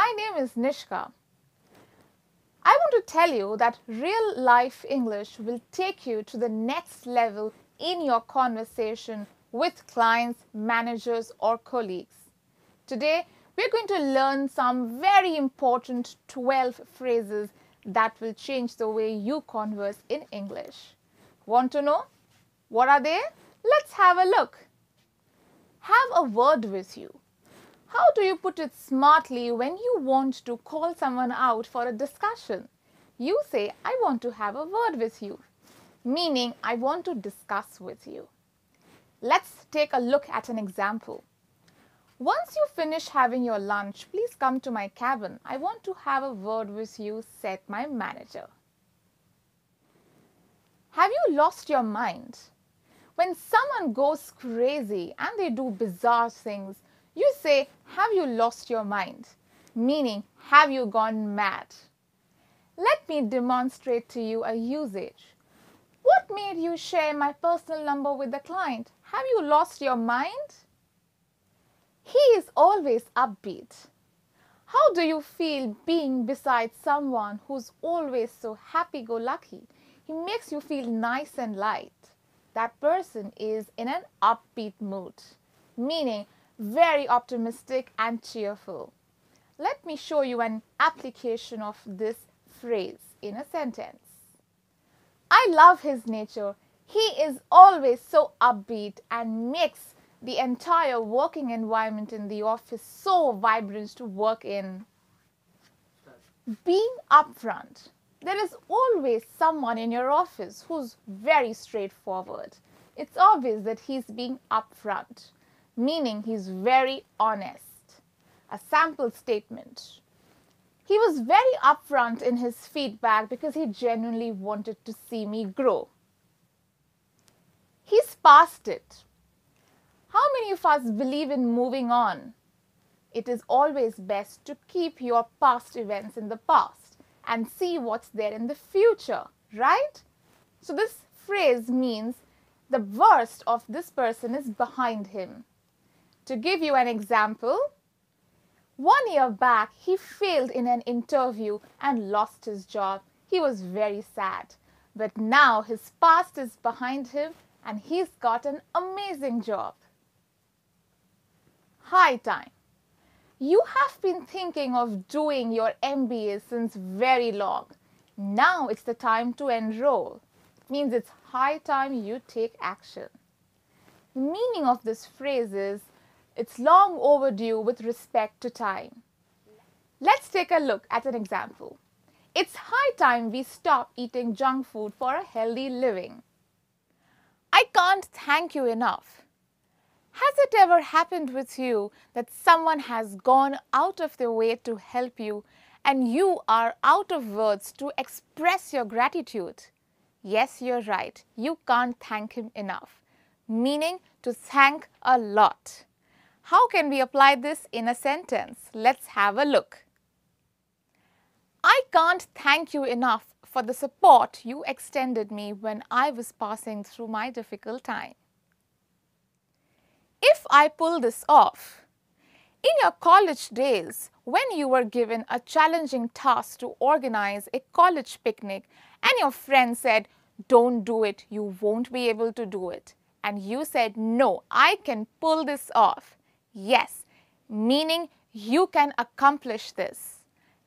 My name is Nishka. I want to tell you that real life English will take you to the next level in your conversation with clients, managers, or colleagues. Today, we're going to learn some very important 12 phrases that will change the way you converse in English. Want to know? What are they? Let's have a look. Have a word with you. How do you put it smartly when you want to call someone out for a discussion? You say, I want to have a word with you, meaning I want to discuss with you. Let's take a look at an example. Once you finish having your lunch, please come to my cabin. I want to have a word with you, said my manager. Have you lost your mind? When someone goes crazy and they do bizarre things, you say, have you lost your mind? Meaning, have you gone mad? Let me demonstrate to you a usage. What made you share my personal number with the client? Have you lost your mind? He is always upbeat. How do you feel being beside someone who's always so happy-go-lucky? He makes you feel nice and light. That person is in an upbeat mood, meaning very optimistic and cheerful. Let me show you an application of this phrase in a sentence. I love his nature. He is always so upbeat and makes the entire working environment in the office so vibrant to work in. Being upfront. There is always someone in your office who's very straightforward. It's obvious that he's being upfront, meaning he's very honest. A sample statement. He was very upfront in his feedback because he genuinely wanted to see me grow. He's past it. How many of us believe in moving on? It is always best to keep your past events in the past and see what's there in the future, right? So this phrase means the worst of this person is behind him. To give you an example, 1 year back, he failed in an interview and lost his job. He was very sad. But now his past is behind him and he's got an amazing job. High time. You have been thinking of doing your MBA since very long. Now it's the time to enroll. It means it's high time you take action. The meaning of this phrase is, it's long overdue with respect to time. Let's take a look at an example. It's high time we stop eating junk food for a healthy living. I can't thank you enough. Has it ever happened with you that someone has gone out of their way to help you and you are out of words to express your gratitude? Yes, you're right. You can't thank him enough, meaning to thank a lot. How can we apply this in a sentence? Let's have a look. I can't thank you enough for the support you extended me when I was passing through my difficult time. If I pull this off, in your college days, when you were given a challenging task to organize a college picnic and your friend said, don't do it, you won't be able to do it. And you said, no, I can pull this off. Yes, meaning you can accomplish this.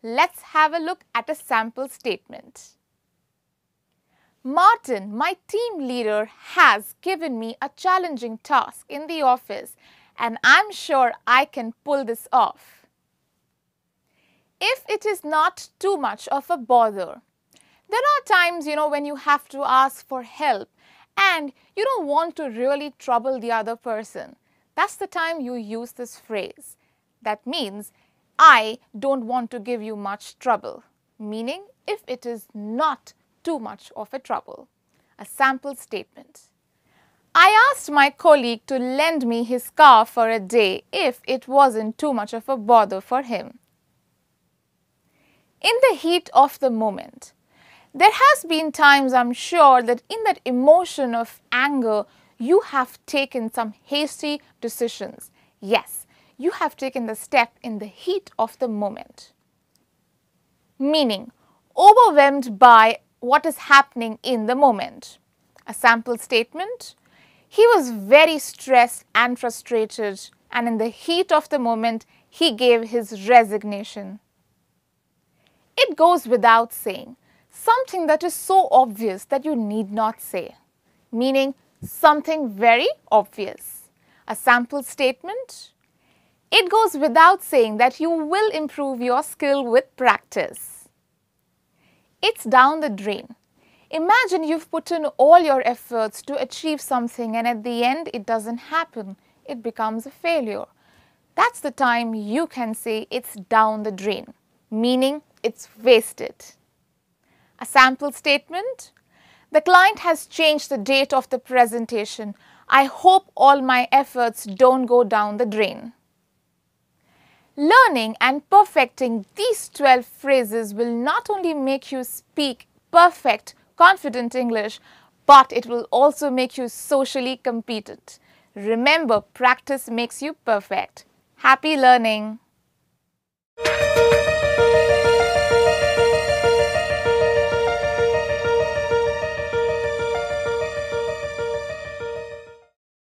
Let's have a look at a sample statement. Martin, my team leader, has given me a challenging task in the office and I'm sure I can pull this off. If it is not too much of a bother, there are times, when you have to ask for help and you don't want to really trouble the other person. That's the time you use this phrase. That means, I don't want to give you much trouble, meaning if it is not too much of a trouble. A sample statement. I asked my colleague to lend me his car for a day if it wasn't too much of a bother for him. In the heat of the moment, there has been times, I'm sure, that in that emotion of anger, you have taken some hasty decisions. Yes, you have taken the step in the heat of the moment. Meaning, overwhelmed by what is happening in the moment. A sample statement: he was very stressed and frustrated, and in the heat of the moment, he gave his resignation. It goes without saying, something that is so obvious that you need not say, meaning something very obvious. A sample statement: it goes without saying that you will improve your skill with practice. It's down the drain. Imagine you've put in all your efforts to achieve something and at the end it doesn't happen. It becomes a failure. That's the time you can say it's down the drain, meaning it's wasted. A sample statement: the client has changed the date of the presentation. I hope all my efforts don't go down the drain. Learning and perfecting these 12 phrases will not only make you speak perfect, confident English, but it will also make you socially competent. Remember, practice makes you perfect. Happy learning!